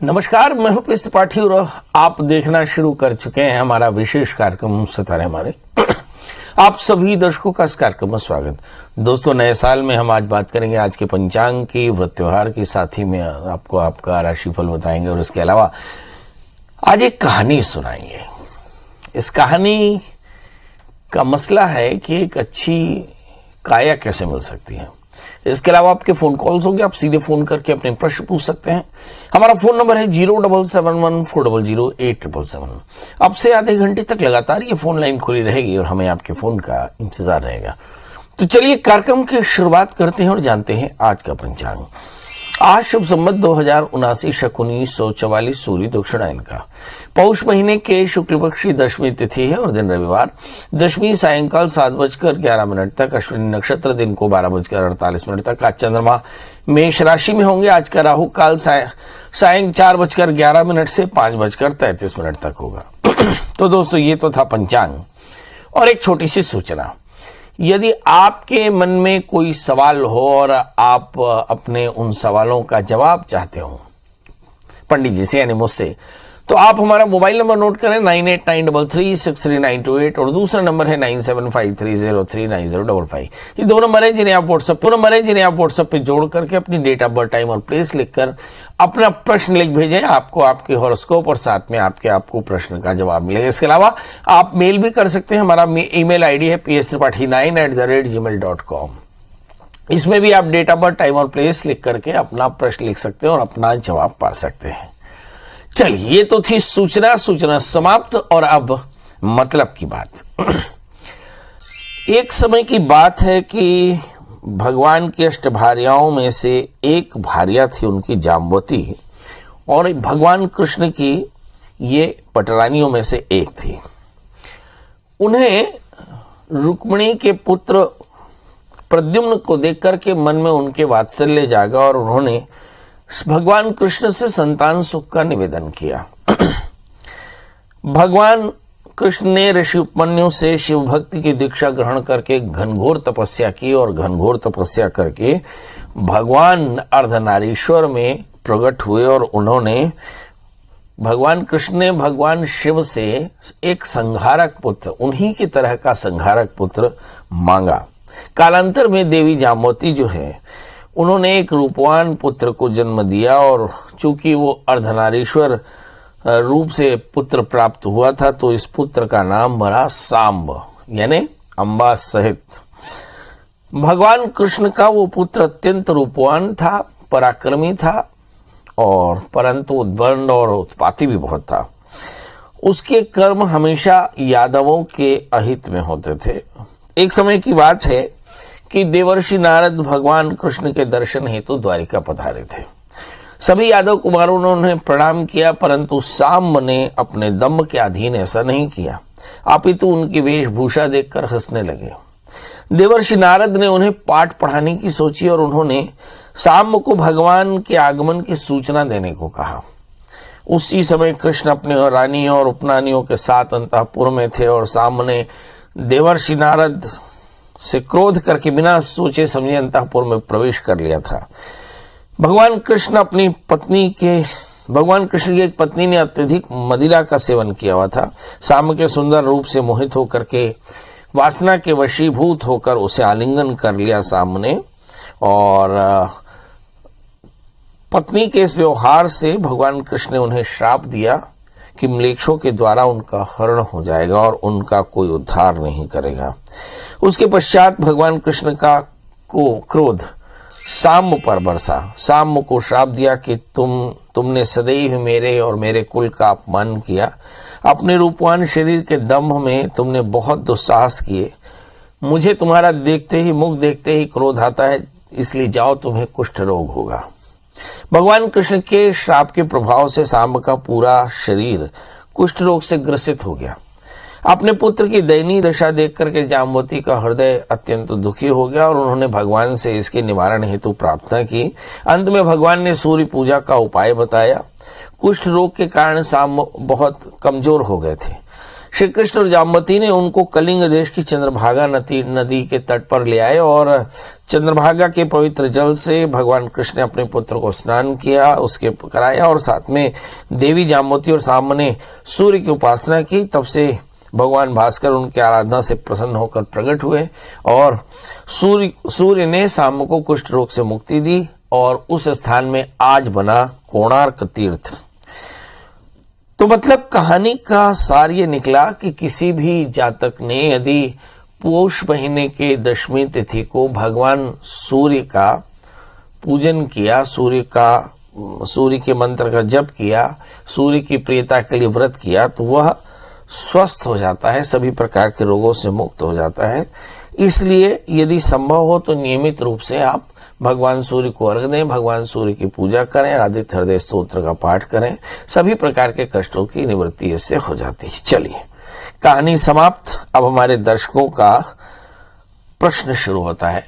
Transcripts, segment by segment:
नमस्कार, मैं हूं पीएस त्रिपाठी और आप देखना शुरू कर चुके हैं हमारा विशेष कार्यक्रम सितारे हमारे। आप सभी दर्शकों का इस कार्यक्रम में स्वागत। दोस्तों, नए साल में हम आज बात करेंगे आज के पंचांग की, व्रत त्योहार की, साथ ही में आपको आपका राशिफल बताएंगे और इसके अलावा आज एक कहानी सुनाएंगे। इस कहानी का मसला है कि एक अच्छी काया कैसे मिल सकती है। इसके अलावा आपके फोन कॉल्स होंगे, आप सीधे फोन करके अपने प्रश्न पूछ सकते हैं। हमारा फोन नंबर है 07714008777। अब से आधे घंटे तक लगातार ये फोन लाइन खुली रहेगी और हमें आपके फोन का इंतजार रहेगा। तो चलिए कार्यक्रम की शुरुआत करते हैं और जानते हैं आज का पंचांग। आज शुभ संवत 2079 शक 1944 सूर्य दक्षिणायन का पौष महीने के शुक्ल पक्ष की दशमी तिथि है और दिन रविवार। दशमी सायंकाल 7:11 तक, अश्विनी नक्षत्र दिन को 12:48 तक। आज चंद्रमा मेष राशि में होंगे। आज का राहु काल सायं 4:11 से 5:33 तक होगा। तो दोस्तों, ये तो था पंचांग। और एक छोटी सी सूचना, यदि आपके मन में कोई सवाल हो और आप अपने उन सवालों का जवाब चाहते हो पंडित जी से यानी मुझसे, तो आप हमारा मोबाइल नंबर नोट करें 9893363928 और दूसरा नंबर है 9753039055। ये दो नंबर है जिन्हें आप व्हाट्सएप पे जोड़ करके अपनी डेट ऑफ बर्थ, टाइम और प्लेस लिखकर अपना प्रश्न लिख भेजें। आपको आपके हॉरोस्कोप और साथ में आपको प्रश्न का जवाब मिलेगा। इसके अलावा आप मेल भी कर सकते हैं। हमारा ईमेल आईडी है pstripathi9@gmail.com। इसमें भी आप डेट ऑफ बर्थ, टाइम और प्लेस लिख करके अपना प्रश्न लिख सकते हैं और अपना जवाब पा सकते हैं। चलिए, ये तो थी सूचना समाप्त। और अब मतलब की बात। एक समय की बात है कि भगवान की अष्टभार्याओं में से एक भार्या थी उनकी जाम्बवती, और भगवान कृष्ण की ये पटरानियों में से एक थी। उन्हें रुक्मिणी के पुत्र प्रद्युम्न को देखकर के मन में उनके वात्सल्य जागा और उन्होंने भगवान कृष्ण से संतान सुख का निवेदन किया। भगवान कृष्ण ने ऋषि उपमन्यु से शिव भक्ति की दीक्षा ग्रहण करके घनघोर तपस्या की और घनघोर तपस्या करके भगवान अर्धनारीश्वर में प्रकट हुए और उन्होंने भगवान कृष्ण ने भगवान शिव से एक संहारक पुत्र, उन्हीं की तरह का संहारक पुत्र मांगा। कालांतर में देवी जाम्बवती जो है, उन्होंने एक रूपवान पुत्र को जन्म दिया और चूंकि वो अर्धनारीश्वर रूप से पुत्र प्राप्त हुआ था, तो इस पुत्र का नाम बना सांब, यानी अंबा सहित। भगवान कृष्ण का वो पुत्र अत्यंत रूपवान था, पराक्रमी था, और परंतु उद्दंड और उत्पाती भी बहुत था। उसके कर्म हमेशा यादवों के अहित में होते थे। एक समय की बात है कि देवर्षि नारद भगवान कृष्ण के दर्शन हेतु द्वारिका पधारे थे। सभी यादव कुमारों ने उन्हें प्रणाम किया, परंतु सांब ने अपने दम्भ के अधीन ऐसा नहीं किया, अपितु उनकी वेशभूषा देखकर हंसने लगे। देवर्षि नारद ने उन्हें पाठ पढ़ाने की सोची और उन्होंने सांब को भगवान के आगमन की सूचना देने को कहा। उसी समय कृष्ण अपने रानियों और उपनानियों के साथ अंतःपुर में थे और सांब ने देवर्षि नारद से क्रोध करके बिना सोचे समझे अंतःपुर में प्रवेश कर लिया था। भगवान कृष्ण की एक पत्नी ने अत्यधिक मदिरा का सेवन किया हुआ था। सांब के सुंदर रूप से मोहित होकर के वासना के वशीभूत होकर उसे आलिंगन कर लिया सांब ने, और पत्नी के इस व्यवहार से भगवान कृष्ण ने उन्हें श्राप दिया कि म्लेच्छों के द्वारा उनका हरण हो जाएगा और उनका कोई उद्धार नहीं करेगा। उसके पश्चात भगवान कृष्ण को क्रोध सांब पर बरसा। सांब को श्राप दिया कि तुमने सदैव मेरे और मेरे कुल का अपमान किया। अपने रूपवान शरीर के दंभ में तुमने बहुत दुस्साहस किए। मुझे तुम्हारा मुख देखते ही क्रोध आता है, इसलिए जाओ, तुम्हें कुष्ठ रोग होगा। भगवान कृष्ण के श्राप के प्रभाव से सांब का पूरा शरीर कुष्ठ रोग से ग्रसित हो गया। अपने पुत्र की दयनीय दशा देख करके जाम्बवती का हृदय अत्यंत दुखी हो गया और उन्होंने भगवान से इसके निवारण हेतु प्रार्थना की। अंत में भगवान ने सूर्य पूजा का उपाय बताया। कुष्ठ रोग के कारण सांब बहुत कमजोर हो गए थे। श्री कृष्ण और जामवती ने उनको कलिंग देश की चंद्रभागा नदी के तट पर ले आए और चंद्रभागा के पवित्र जल से भगवान कृष्ण ने अपने पुत्र को स्नान किया, उसके कराया और साथ में देवी जामवती और सामने सूर्य की उपासना की। तब से भगवान भास्कर उनकी आराधना से प्रसन्न होकर प्रकट हुए और सूर्य ने शाम को कुष्ठ रोग से मुक्ति दी और उस स्थान में आज बना कोणार्क तीर्थ। तो मतलब कहानी का सार ये निकला कि किसी भी जातक ने यदि पौष महीने के दशमी तिथि को भगवान सूर्य का पूजन किया, सूर्य के मंत्र का जप किया, सूर्य की प्रियता के लिए व्रत किया, तो वह स्वस्थ हो जाता है, सभी प्रकार के रोगों से मुक्त हो जाता है। इसलिए यदि संभव हो तो नियमित रूप से आप भगवान सूर्य को अर्घ दें, भगवान सूर्य की पूजा करें, आदित्य हृदय स्तोत्र का पाठ करें, सभी प्रकार के कष्टों की निवृत्ति इससे हो जाती है। चलिए, कहानी समाप्त। अब हमारे दर्शकों का प्रश्न शुरू होता है।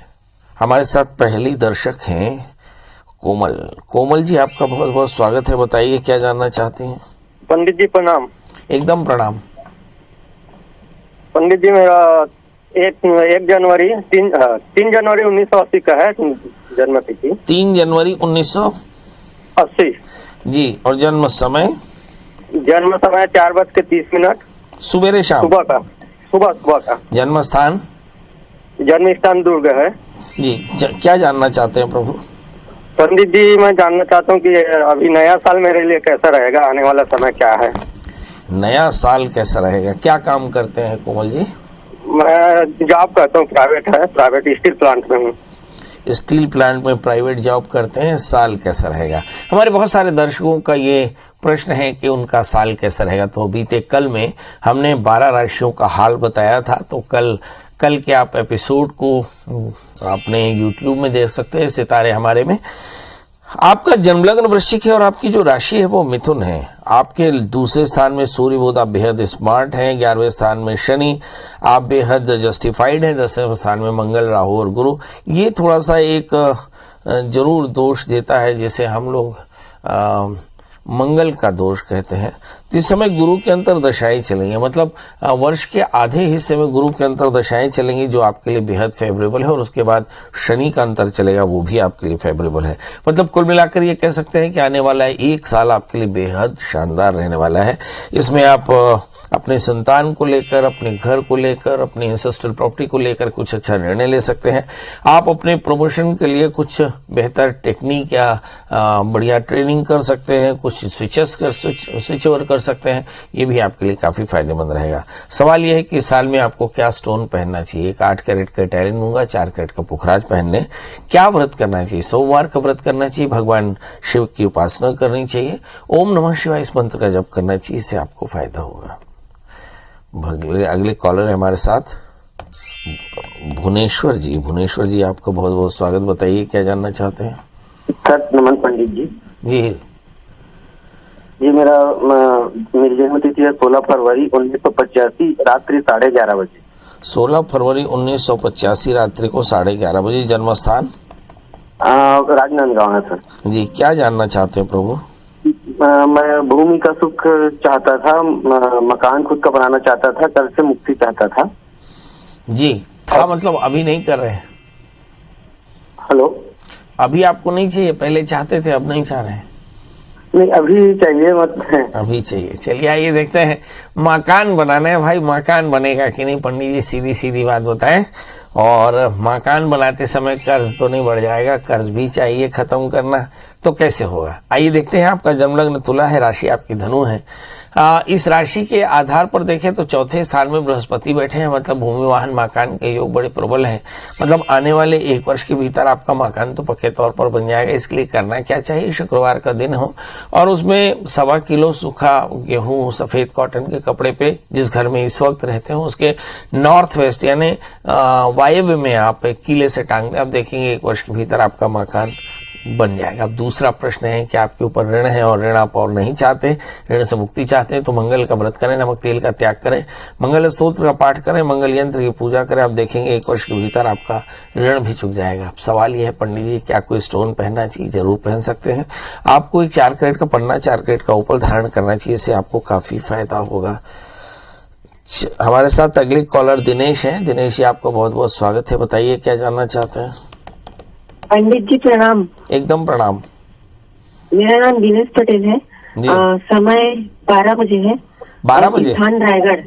हमारे साथ पहली दर्शक हैं कोमल जी, आपका बहुत बहुत स्वागत है। बताइए क्या जानना चाहते हैं। पंडित जी प्रणाम। एकदम प्रणाम। पंडित जी, मेरा 3 जनवरी 1980 का है जन्म तिथि। 3 जनवरी 1980 जी। और जन्म समय? जन्म समय 4:30 सुबह शाम? सुबह का। जन्म स्थान? जन्म स्थान दुर्ग है जी। क्या जानना चाहते हैं प्रभु? पंडित जी, मैं जानना चाहता हूँ कि अभी नया साल मेरे लिए कैसा रहेगा, आने वाला समय क्या है? नया साल कैसा रहेगा? क्या काम करते हैं कोमल जी? मैं जॉब करता हूँ, प्राइवेट स्टील प्लांट में हूँ। स्टील प्लांट में प्राइवेट जॉब करते हैं। साल कैसा रहेगा? हमारे बहुत सारे दर्शकों का ये प्रश्न है कि उनका साल कैसा रहेगा। तो बीते कल में हमने 12 राशियों का हाल बताया था, तो कल के आप एपिसोड को अपने YouTube में देख सकते हैं, सितारे हमारे में। आपका जन्मलग्न वृश्चिक है और आपकी जो राशि है वो मिथुन है। आपके दूसरे स्थान में सूर्य बुध, आप बेहद स्मार्ट हैं। 11वें स्थान में शनि, आप बेहद जस्टिफाइड हैं। 10वें स्थान में मंगल, राहु और गुरु। ये थोड़ा सा एक जरूर दोष देता है, जैसे हम लोग मंगल का दोष कहते हैं। तो इस समय गुरु के अंतर्दशाएं चलेंगी, मतलब वर्ष के आधे हिस्से में गुरु के अंतर्दशाएं चलेंगी, जो आपके लिए बेहद फेवरेबल है। और उसके बाद शनि का अंतर चलेगा, वो भी आपके लिए फेवरेबल है। मतलब कुल मिलाकर ये कह सकते हैं कि आने वाला 1 साल आपके लिए बेहद शानदार रहने वाला है। इसमें आप अपने संतान को लेकर, अपने घर को लेकर, अपनी एंसेस्ट्रल प्रॉपर्टी को लेकर कुछ अच्छा निर्णय ले सकते हैं। आप अपने प्रमोशन के लिए कुछ बेहतर टेक्निक या बढ़िया ट्रेनिंग कर सकते हैं, कुछ स्विच ओवर कर सकते हैं। ये भी आपके लिए काफ़ी फायदेमंद रहेगा। सवाल यह है कि साल में आपको क्या स्टोन पहनना चाहिए। 8 कैरेट का टैलिन दूंगा, 4 कैरेट का पुखराज पहन लें। क्या व्रत करना चाहिए? सोमवार का व्रत करना चाहिए, भगवान शिव की उपासना करनी चाहिए, ओम नमः शिवाय इस मंत्र का जप करना चाहिए, इससे आपको फायदा होगा। अगले कॉलर है हमारे साथ भुवनेश्वर जी, आपका बहुत बहुत स्वागत। बताइए क्या जानना चाहते हैं। सर नमन पंडित जी। जी, मेरी जन्म तिथि है 16 फरवरी 1985 रात्रि 11:30 बजे। 16 फरवरी 1985 रात्रि को 11:30 बजे। जन्म स्थान? राजनांदगांव है सर। जी, क्या जानना चाहते हैं प्रभु? मैं भूमि का सुख चाहता था, मकान खुद का बनाना चाहता था, कर्ज से मुक्ति चाहता था। जी, क्या मतलब अभी नहीं कर रहे हैं? हेलो, अभी आपको नहीं चाहिए? पहले चाहते थे, अब नहीं चाह रहे हैं? नहीं, अभी चाहिए। अभी चाहिए। चलिए आइए देखते हैं। मकान बनाना है भाई, मकान बनेगा कि नहीं पंडित जी? सीधी सीधी बात बताएं। और मकान बनाते समय कर्ज तो नहीं बढ़ जाएगा? कर्ज भी चाहिए खत्म करना, तो कैसे होगा? आइए देखते हैं। आपका जन्मलग्न तुला है, राशि आपकी धनु है। इस राशि के आधार पर देखें तो 4थे स्थान में बृहस्पति बैठे हैं, मतलब भूमि वाहन मकान के योग बड़े प्रबल हैं। मतलब आने वाले 1 वर्ष के भीतर आपका मकान तो पक्के तौर पर बन जाएगा। इसके लिए करना क्या चाहिए? शुक्रवार का दिन हो और उसमें 1.25 किलो सूखा गेहूं सफेद कॉटन के कपड़े पे, जिस घर में इस वक्त रहते हो उसके नॉर्थ वेस्ट यानी वायव्य में आप एक किले से टांग दें। आप देखेंगे 1 वर्ष के भीतर आपका मकान बन जाएगा। अब दूसरा प्रश्न है कि आपके ऊपर ऋण है और ऋण आप और नहीं चाहते, ऋण से मुक्ति चाहते हैं, तो मंगल का व्रत करें, नमक तेल का त्याग करें, मंगल स्तोत्र का पाठ करें, मंगल यंत्र की पूजा करें। आप देखेंगे 1 वर्ष के भीतर आपका ऋण भी चुक जाएगा। अब सवाल यह है पंडित जी, क्या कोई स्टोन पहनना चाहिए? जरूर पहन सकते हैं। आपको एक 4 कैरेट का पन्ना, 4 कैरेट का ओपल धारण करना चाहिए, इससे आपको काफी फायदा होगा। हमारे साथ अगले कॉलर दिनेश हैं। दिनेश जी, आपका बहुत बहुत स्वागत है। बताइए क्या जानना चाहते हैं। पंडित जी प्रणाम। एकदम प्रणाम। मेरा नाम दिनेश पटेल है। जी। समय 12 बजे है। 12 बजे? स्थान रायगढ़।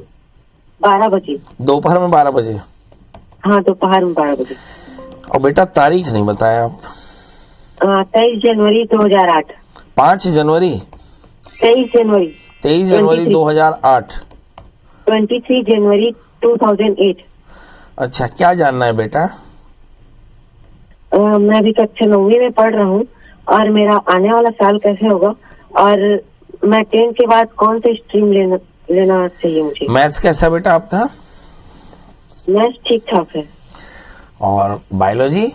12 बजे दोपहर में 12 बजे? हाँ, दोपहर में 12 बजे। और बेटा तारीख नहीं बताया आप। 23 जनवरी 2008। 5 जनवरी? 23 जनवरी 23 जनवरी 2008। 23 जनवरी 2008। अच्छा, क्या जानना है बेटा? मैं अभी कक्षा 9वीं में पढ़ रहा हूँ और मेरा आने वाला साल कैसे होगा, और मैं 10 के बाद कौन सी स्ट्रीम लेना चाहिए मुझे। मैथ्स कैसा बेटा आपका? मैथ्स ठीक ठाक है। और बायोलॉजी?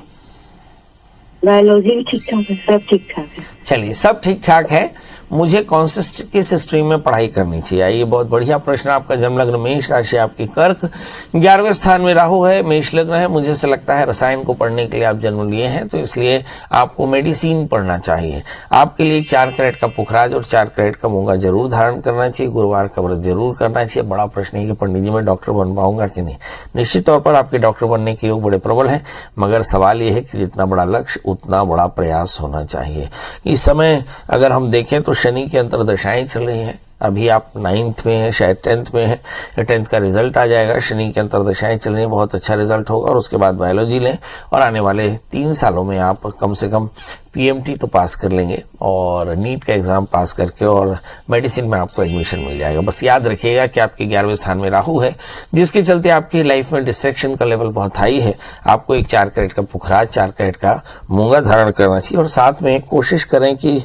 बायोलॉजी भी ठीक ठाक है, सब ठीक ठाक है। चलिए, सब ठीक ठाक है। मुझे किस स्ट्रीम में पढ़ाई करनी चाहिए? ये बहुत बढ़िया प्रश्न। आपका जन्म लग्न मेष राशि, आपकी कर्क, 11वें स्थान में राहु है, मेष लग्न है। मुझे से लगता है रसायन को पढ़ने के लिए आप जन्म लिए हैं, तो इसलिए आपको मेडिसिन पढ़ना चाहिए। आपके लिए 4 कैरेट का पुखराज और 4 कैरेट का मूंगा जरूर धारण करना चाहिए। गुरुवार का व्रत जरूर करना चाहिए। बड़ा प्रश्न है कि पंडित जी मैं डॉक्टर बन पाऊंगा कि नहीं। निश्चित तौर पर आपके डॉक्टर बनने के योग बड़े प्रबल हैं, मगर सवाल यह है कि जितना बड़ा लक्ष्य उतना बड़ा प्रयास होना चाहिए। इस समय अगर हम देखें तो शनि की अंतर्दशाएं चल रही हैं। अभी आप 9th में हैं, शायद 10th में हैं। 10th का रिजल्ट आ जाएगा। शनि की अंतर्दशाएं चल रही हैं, बहुत अच्छा रिजल्ट होगा। और उसके बाद बायोलॉजी लें और आने वाले 3 सालों में आप कम से कम पीएमटी तो पास कर लेंगे और नीट का एग्जाम पास करके और मेडिसिन में आपको एडमिशन मिल जाएगा। बस याद रखिएगा कि आपके 11वें स्थान में राहु है, जिसके चलते आपकी लाइफ में डिस्ट्रैक्शन का लेवल बहुत हाई है। आपको एक 4 कैरेट का पुखराज, 4 कैरेट का मूंगा धारण करना चाहिए और साथ में कोशिश करें कि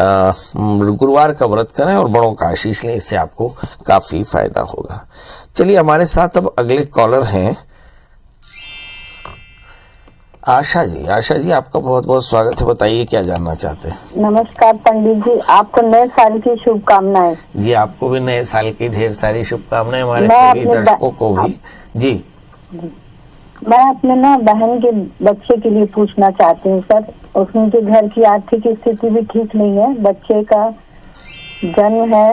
गुरुवार का व्रत करें और बड़ों का आशीष लें। इससे आपको काफी फायदा होगा। चलिए, हमारे साथ अब अगले कॉलर हैं आशा जी। आशा जी, आपका बहुत बहुत स्वागत है। बताइए क्या जानना चाहते हैं। नमस्कार पंडित जी, आपको नए साल की शुभकामनाएं। जी, आपको भी नए साल की ढेर सारी शुभकामनाएं, हमारे सभी दर्शकों को भी। जी, मैं अपने ना बहन के बच्चे के लिए पूछना चाहती हूँ सर। उनके घर की आर्थिक स्थिति भी ठीक नहीं है। बच्चे का जन्म है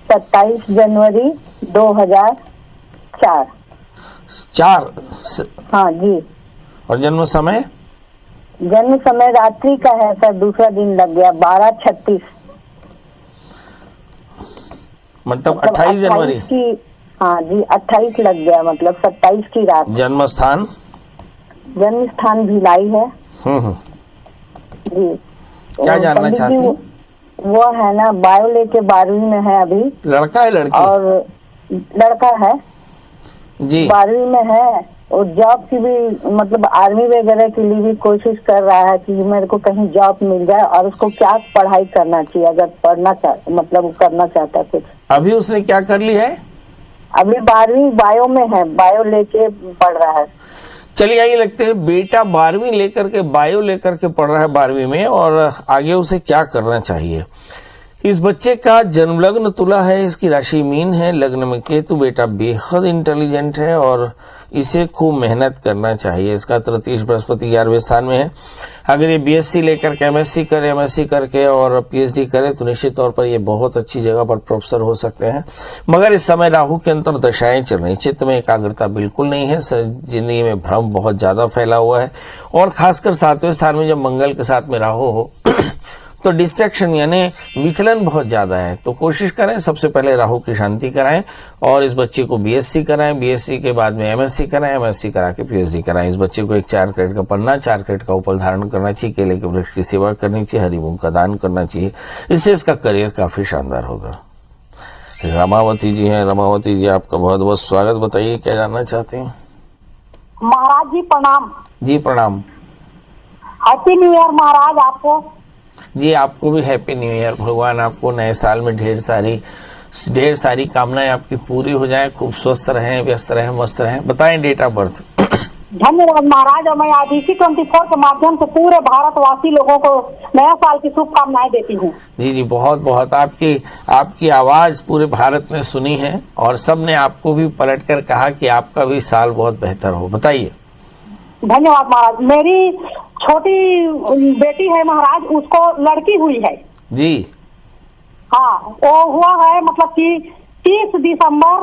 27 जनवरी 2004। 4? हाँ जी। और जन्म समय? जन्म समय रात्रि का है सर, दूसरा दिन लग गया 12:36। मतलब 28 जनवरी की। हाँ जी, 28 लग गया, मतलब 27 की रात। जन्म स्थान? जन्म स्थान भिलाई है। जी। क्या जानना चाहती हैं? वो है ना, बायो लेके 12वीं में है अभी। लड़का है लड़की? और लड़का है जी। 12वीं में है और जॉब की भी, मतलब आर्मी वगैरह के लिए भी कोशिश कर रहा है कि मेरे को कहीं जॉब मिल जाए। और उसको क्या पढ़ाई करना चाहिए अगर पढ़ना मतलब करना चाहता है कुछ? अभी उसने क्या कर ली है? अभी 12वीं बायो में है, बायो लेके पढ़ रहा है। चलिए, आइए लगते हैं बेटा 12वीं लेकर के, बायो लेकर के पढ़ रहा है 12वीं में, और आगे उसे क्या करना चाहिए। इस बच्चे का जन्म लग्न तुला है, इसकी राशि मीन है, लग्न में केतु। बेटा बेहद इंटेलिजेंट है और इसे खूब मेहनत करना चाहिए। इसका तृतीय बृहस्पति 11वें स्थान में है। अगर ये बीएससी लेकर के एमएससी करे, एमएससी करके और पीएचडी करे तो निश्चित तौर पर ये बहुत अच्छी जगह पर प्रोफेसर हो सकते हैं। मगर इस समय राहु के अंतर दशाएं चल रही, चित्त में एकाग्रता बिल्कुल नहीं है। जिंदगी में भ्रम बहुत ज्यादा फैला हुआ है और खासकर 7वें स्थान में जब मंगल के साथ में राहु हो तो डिस्ट्रैक्शन यानी विचलन बहुत ज्यादा है। तो कोशिश करें सबसे पहले राहु की शांति कराएं और इस बच्चे को बीएससी कराएं, बीएससी के बाद में एमएससी कराएं, एमएससी करा के पीएचडी कराएं। इस बच्चे को एक 4 कैरेट का पन्ना, 4 कैरेट का उपल धारण करना चाहिए, केले के वृक्ष की सेवा करनी चाहिए, हरी मूंग का दान करना चाहिए। इससे इसका करियर काफी शानदार होगा। रमावती जी हैं। रमावती जी, आपका बहुत बहुत स्वागत। बताइए क्या जानना चाहते हैं। महाराज जी प्रणाम। जी प्रणाम। हैप्पी न्यू ईयर महाराज आपको। जी, आपको भी हैप्पी न्यू ईयर। भगवान आपको नए साल में ढेर सारी कामनाएं आपकी पूरी हो जाएं। खूब स्वस्थ रहें, व्यस्त रहें, मस्त रहें। बताएं डेट ऑफ बर्थ। धन्यवाद महाराज। और मैं आदित्य 24 के माध्यम से पूरे भारतवासी लोगों को नया साल की शुभकामनाएं देती हूँ। जी जी, बहुत बहुत आपकी आवाज पूरे भारत में सुनी है और सबने आपको भी पलट कर कहा कि आपका भी साल बहुत बेहतर हो। बताइए। धन्यवाद महाराज। मेरी छोटी बेटी है महाराज, उसको लड़की हुई है जी। हाँ, वो हुआ है मतलब कि 30 दिसंबर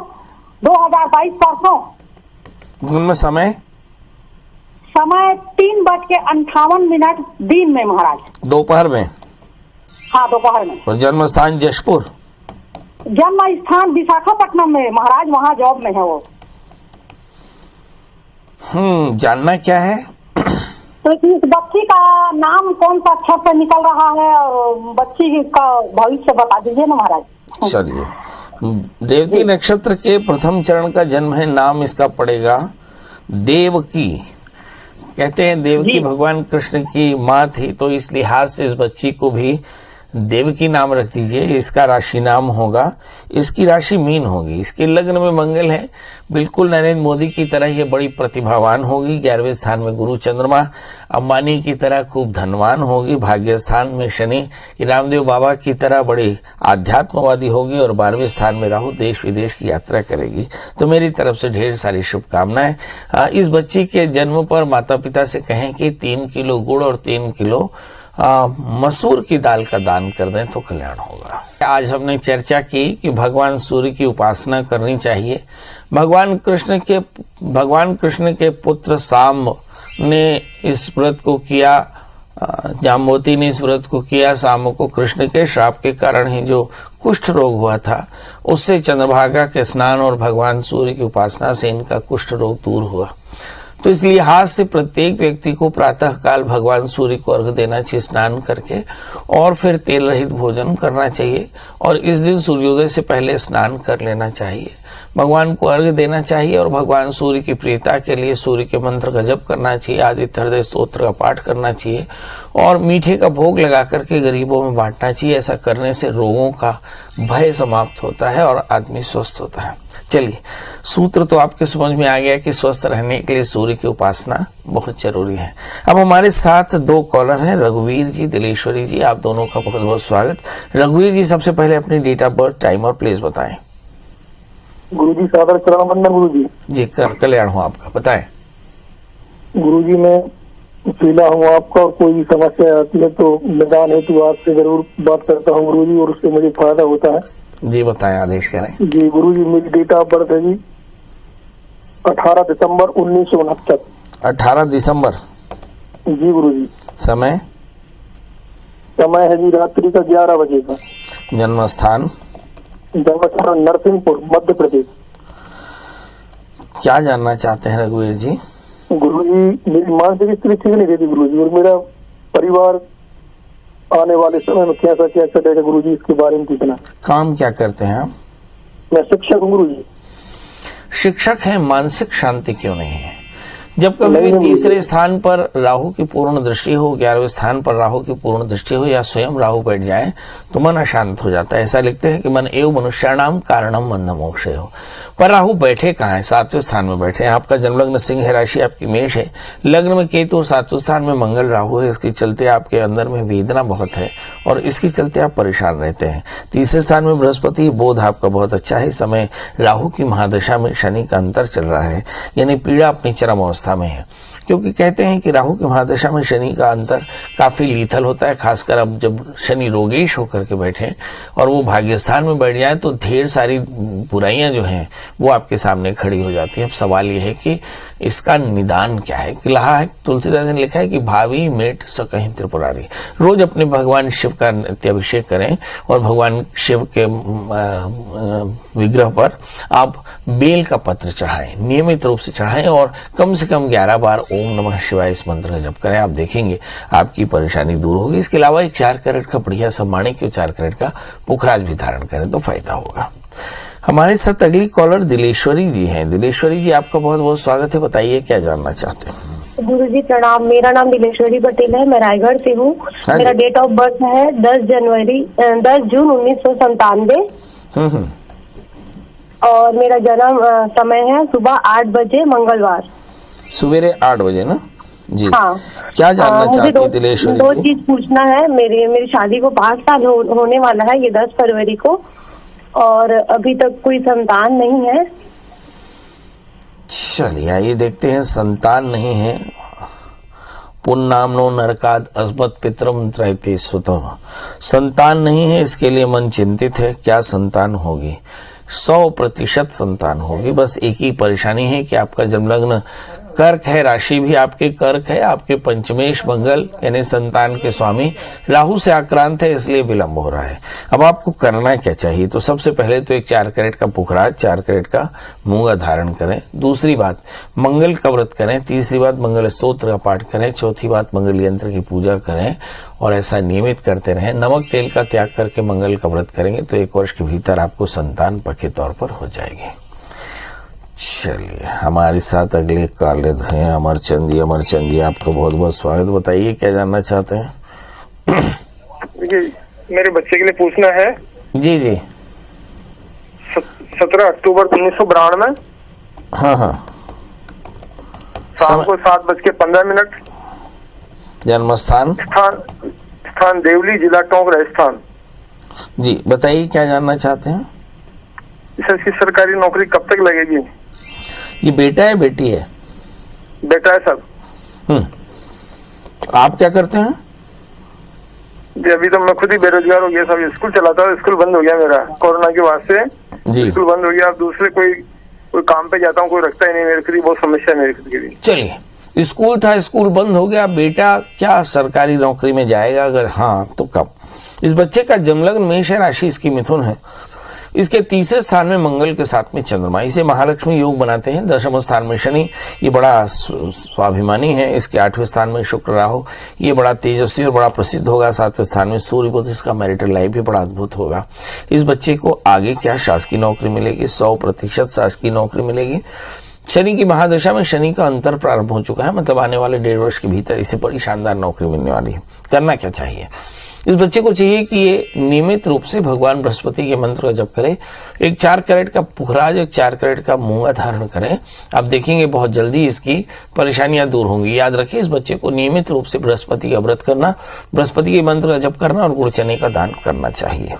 2022 परसों। जन्म समय समय 3:58 दिन में महाराज। दोपहर में। हाँ, दोपहर में। और जन्म स्थान जशपुर। जन्म स्थान विशाखापट्टनम में महाराज, वहाँ जॉब में है वो। जानना क्या है? तो इस बच्ची का नाम कौन सा अक्षर से निकल रहा है और बच्ची का भविष्य बता दीजिए ना महाराज। चलिए, रेवती नक्षत्र के प्रथम चरण का जन्म है, नाम इसका पड़ेगा देवकी। कहते हैं देवकी भगवान कृष्ण की माँ थी, तो इस लिहाज से इस बच्ची को भी देवकी नाम रख दीजिए। इसका राशि नाम होगा, इसकी राशि मीन होगी। इसके लग्न में मंगल है, बिल्कुल नरेंद्र मोदी की तरह ये बड़ी प्रतिभावान होगी। 11वें स्थान में गुरु चंद्रमा, अंबानी की तरह खूब धनवान होगी। भाग्य स्थान में शनि, रामदेव बाबा की तरह बड़ी आध्यात्मवादी होगी। और 12वें स्थान में राहु, देश विदेश की यात्रा करेगी। तो मेरी तरफ से ढेर सारी शुभकामनाएं। इस बच्ची के जन्म पर माता पिता से कहें कि 3 किलो गुड़ और 3 किलो मसूर की दाल का दान कर दें तो कल्याण होगा। आज हमने चर्चा की कि भगवान सूर्य की उपासना करनी चाहिए। भगवान कृष्ण के पुत्र साम ने इस व्रत को किया, जाम्बवती ने इस व्रत को किया। साम को कृष्ण के श्राप के कारण ही जो कुष्ठ रोग हुआ था, उससे चंद्रभागा के स्नान और भगवान सूर्य की उपासना से इनका कुष्ठ रोग दूर हुआ। तो इस लिहाज से प्रत्येक व्यक्ति को प्रातः काल भगवान सूर्य को अर्घ देना चाहिए स्नान करके, और फिर तेल रहित भोजन करना चाहिए। और इस दिन सूर्योदय से पहले स्नान कर लेना चाहिए, भगवान को अर्घ देना चाहिए। और भगवान सूर्य की प्रियता के लिए सूर्य के मंत्र का जप करना चाहिए, आदित्य हृदय स्तोत्र का पाठ करना चाहिए, और मीठे का भोग लगा करके गरीबों में बांटना चाहिए। ऐसा करने से रोगों का भय समाप्त होता है और आदमी स्वस्थ होता है। चलिए, सूत्र तो आपके समझ में आ गया कि स्वस्थ रहने के लिए सूर्य की उपासना बहुत जरूरी है। अब हमारे साथ 2 कॉलर हैं, रघुवीर जी, दिलेश्वरी जी। आप दोनों का बहुत बहुत स्वागत। रघुवीर जी, सबसे पहले अपनी डेट ऑफ बर्थ, टाइम और प्लेस बताएं। गुरुजी सादर चरण वंदन। गुरुजी जी, कल्याण हो आपका, बताएं। गुरुजी मैं पीला हूँ आपका, और कोई भी समस्या आती है तो निदान हेतु आपसे जरूर बात करता हूँ गुरुजी, और उससे मुझे फायदा होता है। जी बताएं, आदेश करें। जी गुरुजी, मेरी डेट ऑफ बर्थ है जी 18 दिसंबर 1969। 18 दिसंबर। जी गुरुजी। समय समय है जी रात्रि का 11 बजे का। जन्म स्थान जन्मस्थान नरसिंहपुर, मध्य प्रदेश। क्या जानना चाहते हैं रघुवीर जी? गुरुजी, मेरी मानसिक स्थिति ठीक नहीं रहती गुरुजी, और मेरा परिवार आने वाले समय में कैसा रहेगा गुरुजी, इसके बारे में पूछना। काम क्या करते हैं आप? मैं शिक्षक हूँ गुरुजी। शिक्षक हैं, मानसिक शांति क्यों नहीं है? जब कभी भी तीसरे स्थान पर राहु की पूर्ण दृष्टि हो, 11वें स्थान पर राहु की पूर्ण दृष्टि हो, या स्वयं राहु बैठ जाए तो मन अशांत हो जाता है। ऐसा लिखते हैं कि मन एव मनुष्याणाम कारणम मन मोक्षे हो। पर राहु बैठे कहाँ है? 7वें स्थान में बैठे हैं। आपका जन्मलग्न सिंह है, राशि आपकी मेष है, लग्न में केतु और 7वें स्थान में मंगल राहु है। इसके चलते आपके अंदर में वेदना बहुत है और इसके चलते आप परेशान रहते हैं। तीसरे स्थान में बृहस्पति, बोध आपका बहुत अच्छा है। समय राहु की महादशा में शनि का अंतर चल रहा है, यानी पीड़ा अपनी चरम अवस्था में है। क्योंकि कहते हैं कि राहु की महादशा में शनि का अंतर काफी लीथल होता है, खासकर अब जब शनि रोगेश होकर के बैठे और वो भाग्य स्थान में बैठ जाए तो ढेर सारी बुराइयां जो हैं वो आपके सामने खड़ी हो जाती हैं। अब सवाल ये है कि इसका निदान क्या है? कहा है तुलसीदास ने लिखा है कि भावी मेट सकहीं त्रिपुरारी। रोज अपने भगवान शिव का नित्याभिषेक करें और भगवान शिव के विग्रह पर आप बेल का पत्र चढ़ाएं, नियमित रूप से चढ़ाएं और कम से कम 11 बार ओम नमः शिवाय इस मंत्र का जप करें। आप देखेंगे आपकी परेशानी दूर होगी। इसके अलावा एक 4 कैरेट का बढ़िया सा माणिक के 4 कैरेट का पुखराज भी धारण करें तो फायदा होगा। हमारे साथ अगली कॉलर दिलेश्वरी जी हैं। दिलेश्वरी जी, आपका बहुत बहुत स्वागत है। बताइए क्या जानना चाहते हैं? गुरुजी प्रणाम। मेरा नाम दिलेश्वरी पटेल है, मैं रायगढ़ से हूँ। मेरा डेट ऑफ बर्थ है 10 जून 1997 और मेरा जन्म समय है सुबह 8 बजे मंगलवार, सवेरे 8 बजे ना जी। हाँ। क्या जानना चाहती है दिलेश्वरी? 2 चीज पूछना है। मेरी शादी को 5 साल होने वाला है, ये 10 फरवरी को, और अभी तक कोई संतान नहीं है। चलिए आइए देखते हैं। संतान नहीं है। पुन्नामनो नरकाद अस्मत् पितरम त्रैते सुतः। संतान नहीं है, इसके लिए मन चिंतित है। क्या संतान होगी? 100% संतान होगी। बस एक ही परेशानी है कि आपका जन्म लग्न कर्क है, राशि भी आपके कर्क है, आपके पंचमेश मंगल यानी संतान के स्वामी राहु से आक्रांत है, इसलिए विलंब हो रहा है। अब आपको करना क्या चाहिए? तो सबसे पहले तो एक 4 कैरेट का पुखराज, 4 कैरेट का मूंगा धारण करें। दूसरी बात, मंगल का व्रत करें। तीसरी बात, मंगल स्तोत्र का पाठ करें। चौथी बात, मंगल यंत्र की पूजा करें और ऐसा नियमित करते रहें। नमक तेल का त्याग करके मंगल का व्रत करेंगे तो 1 वर्ष के भीतर आपको संतान पक्के तौर पर हो जाएगी। चलिए, हमारे साथ अगले कॉलर हैं अमरचंद जी। अमरचंद जी, आपका बहुत बहुत स्वागत। बताइए क्या जानना चाहते हैं? देखिए, मेरे बच्चे के लिए पूछना है। जी जी। 17 अक्टूबर 1992। हाँ। शाम को 7:15। जन्म स्थान? स्थान देवली, जिला टोंक, राजस्थान। जी, बताइए क्या जानना चाहते हैं? सर, इसकी सरकारी नौकरी कब तक लगेगी? ये बेटा है बेटी है? बेटा है सर। आप क्या करते हैं? जी, अभी तो मैं खुद ही बेरोजगार हो गया सब। स्कूल चलाता था, स्कूल बंद हो गया मेरा कोरोना की वजह से। जी, स्कूल बंद हो गया। अब दूसरे कोई काम पे जाता हूँ, कोई रखता ही नहीं। मेरे लिए बहुत समस्या है मेरे खुद के लिए। चलिए, स्कूल था, स्कूल बंद हो गया, बेटा क्या सरकारी नौकरी में जाएगा? अगर हाँ तो कब? इस बच्चे का जन्मलग्न मेष है, राशि इसकी मिथुन है। इसके तीसरे स्थान में मंगल के साथ में चंद्रमा, इसे महालक्ष्मी योग बनाते हैं। 10वें स्थान में शनि, ये बड़ा स्वाभिमानी है। इसके 8वें स्थान में शुक्र राहु, ये बड़ा तेजस्वी और बड़ा प्रसिद्ध होगा। 7वें स्थान में सूर्य बुध, इसका मैरिटल लाइफ भी बड़ा अद्भुत होगा। इस बच्चे को आगे क्या शासकीय नौकरी मिलेगी? 100% शासकीय नौकरी मिलेगी। शनि की महादशा में शनि का अंतर प्रारंभ हो चुका है, मतलब आने वाले 1.5 वर्ष के भीतर इसे बड़ी शानदार नौकरी मिलने वाली है। करना क्या चाहिए? इस बच्चे को चाहिए कि ये नियमित रूप से भगवान बृहस्पति के मंत्र का जप करे। एक 4 कैरेट का पुखराज, एक 4 कैरेट का मूंगा धारण करें। आप देखेंगे बहुत जल्दी इसकी परेशानियां दूर होंगी। याद रखिए, इस बच्चे को नियमित रूप से बृहस्पति का व्रत करना, बृहस्पति के मंत्र का जप करना और गुड़ चने का दान करना चाहिए।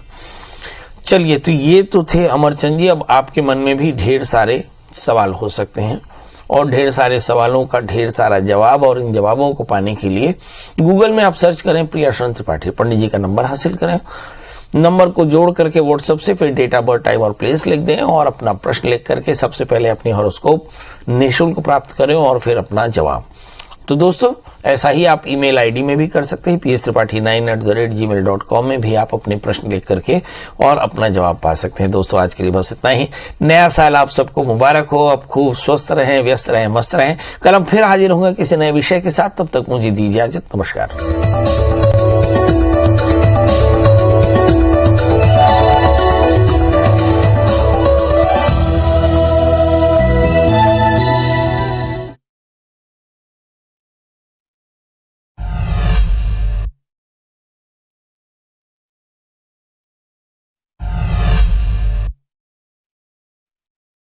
चलिए, तो ये तो थे अमरचंद जी। अब आपके मन में भी ढेर सारे सवाल हो सकते हैं और ढेर सारे सवालों का ढेर सारा जवाब, और इन जवाबों को पाने के लिए गूगल में आप सर्च करें प्रियाशरण त्रिपाठी, पंडित जी का नंबर हासिल करें। नंबर को जोड़ करके व्हाट्सएप से फिर डेट ऑफ बर्थ, टाइम और प्लेस लिख दें और अपना प्रश्न लिख करके सबसे पहले अपनी हॉरोस्कोप निःशुल्क प्राप्त करें और फिर अपना जवाब। तो दोस्तों, ऐसा ही आप ईमेल आईडी में भी कर सकते हैं। pstripathi9@gmail.com में भी आप अपने प्रश्न लिख करके और अपना जवाब पा सकते हैं। दोस्तों, आज के लिए बस इतना ही। नया साल आप सबको मुबारक हो। आप खूब स्वस्थ रहें, व्यस्त रहें, मस्त रहें। कल हम फिर हाजिर होंगे किसी नए विषय के साथ। तब तक मुझे दीजिए इजाजत। नमस्कार।